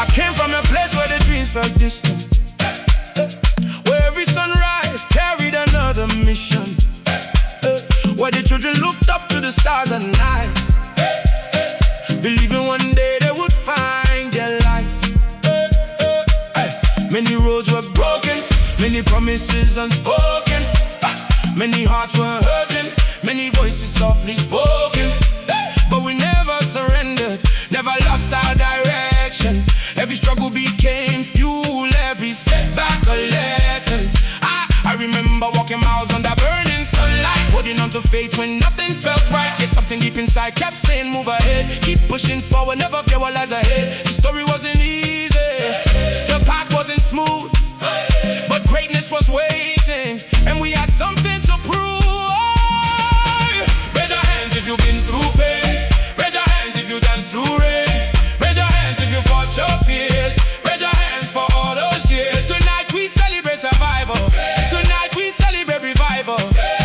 I came from a place where the dreams felt distant, where every sunrise carried another mission, where the children looked up to the stars at night, believing one day they would find their light. Many roads were broken, many promises unspoken, many hearts were hurting, many voices softly spoken. But we never surrendered, never lost our direction. Every struggle became fuel, every setback a lesson. I remember walking miles under burning sunlight, holding on to faith when nothing felt right. Yet something deep inside kept saying move ahead, keep pushing forward, never fear what lies ahead. The story wasn't easy, the path wasn't smooth, but greatness was waiting, and we had something to prove. Raise your hands if you've been through pain. Raise your hands if you danced through rain. Raise your hands if you fought your fears. Raise your hands for all those years. Tonight we celebrate survival. Tonight we celebrate revival.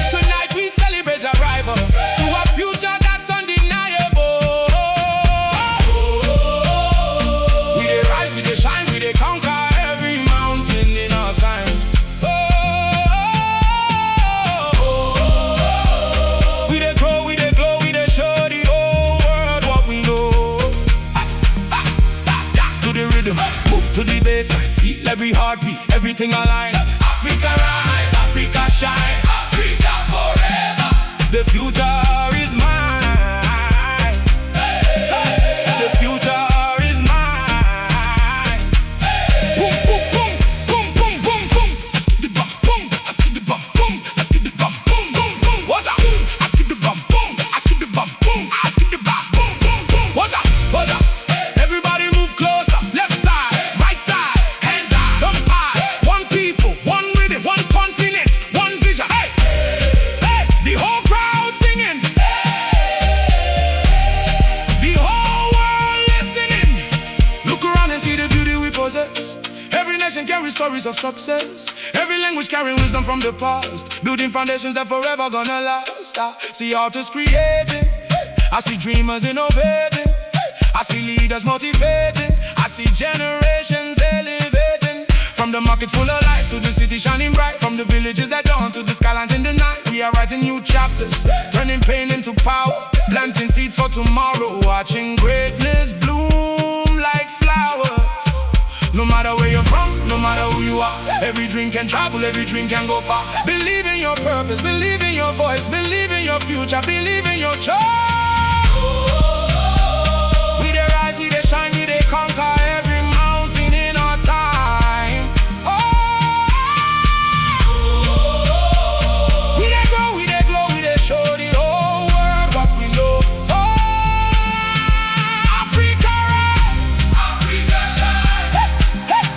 Tonight we celebrate arrival to a future that's undeniable. We dey rise, we dey shine, we dey conquer every mountain in our time. We dey grow, we dey glow, we dey show the whole world what we know. Dance to the rhythm, move to the bass, feel every heartbeat, everything aligned. Africa rise, Africa shine, Africa forever. The future is mine. The future is mine. Boom, boom, boom, boom, boom, boom, boom. Let's get the bum, boom. Let's get the bum, boom. Let's get the bum, boom, boom, boom. What's up? Let's get the bum, boom. Let's get the bum, boom. Let's get the bum, boom, boom, boom. What's up? What's up? Everybody move closer. Left side, right side, hands up, thumb high. One people, one rhythm, one continent, one vision. Hey, hey, the whole crowd singing, the whole world listening. Look around and see the beauty we possess. Every nation carries stories of success. Every language carrying wisdom from the past, building foundations that forever gonna last. I see artists creating, I see dreamers innovating, I see leaders motivating, I see generations elevating. From the market full of life to the city shining bright, from the villages at dawn to the skylines in the night. We are writing new chapters, turning pain into power, planting seeds for tomorrow, watching greatness bloom like flowers. No matter where you're from, no matter who you are, every dream can travel, every dream can go far. Believe in your purpose, believe in your voice, believe in your future, believe in your choice. We dey rise, we dey shine, we dey conquer every mountain in our time. We dey grow, we dey glow, we dey show the whole world what we know. Africa rise, Africa shine,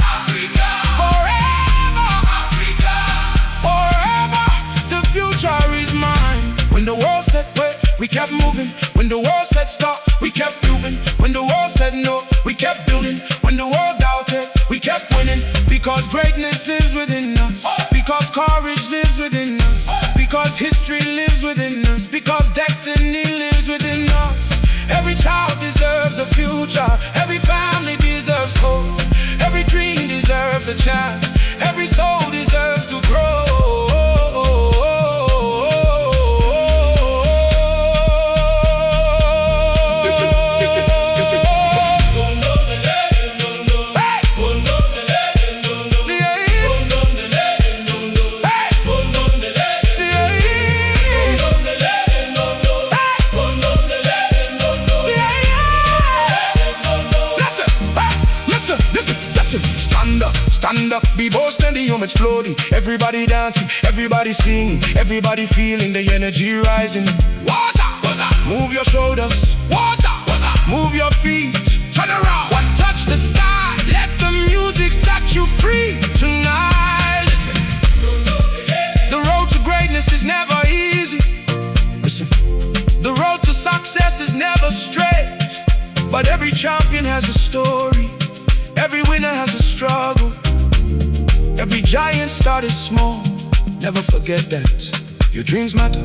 Africa forever, Africa forever. The future is mine. When the world said wait, we kept moving. When the world said stop, we kept moving. When the world said no, we kept building. When the world doubted, we kept winning. Because greatness lives within us, because courage lives within us, because history lives within us, because destiny lives within us. Every child deserves a future, every family deserves hope, every dream deserves a chance, every soul deserves to grow. Stand up, be bold and the humans floating. Everybody dancing, everybody singing, everybody feeling the energy rising. What's up? What's up? Move your shoulders. What's up? What's up? Move your feet. Turn around. One touch the sky. Let the music set you free tonight. Listen. The road to greatness is never easy. Listen. The road to success is never straight. But every champion has a story. Every winner has a struggle. Every giant started small. Never forget that. Your dreams matter.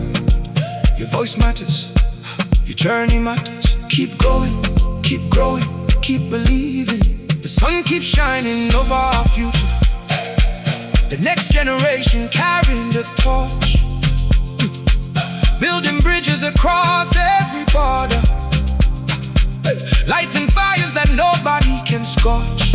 Your voice matters. Your journey matters. Keep going, keep growing, keep believing. The sun keeps shining over our future. The next generation carrying the torch, building bridges across every border, lighting fires that nobody can scorch.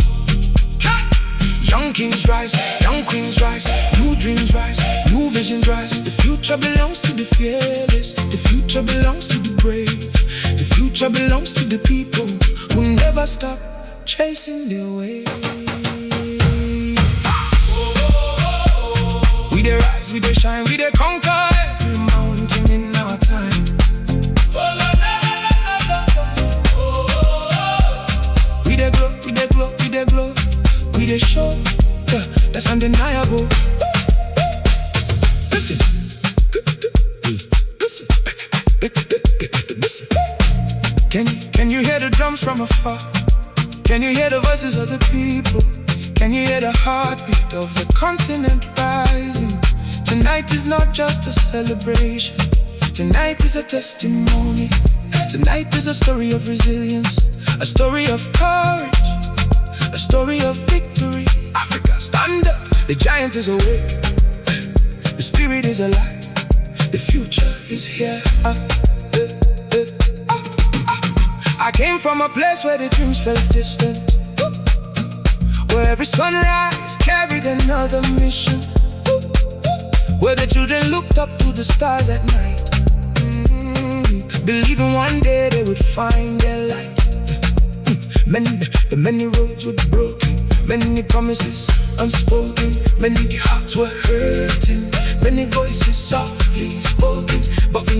Young kings rise, young queens rise, new dreams rise, new visions rise. The future belongs to the fearless, the future belongs to the brave, the future belongs to the people who never stop chasing their way. We dey rise, we dey shine, we dey conquer every mountain in our time. We dey glow, we dey glow, we dey glow, we dey show, that's undeniable. Listen, listen. Can you hear the drums from afar? Can you hear the voices of the people? Can you hear the heartbeat of the continent rising? Tonight is not just a celebration. Tonight is a testimony. Tonight is a story of resilience, a story of courage, a story of victory. Africa, stand up. The giant is awake. The spirit is alive. The future is here. I came from a place where the dreams felt distant, where every sunrise carried another mission, where the children looked up to the stars at night, believing one day they would find their light. Many roads were broken, many promises unspoken, many hearts were hurting, many voices softly spoken, but we never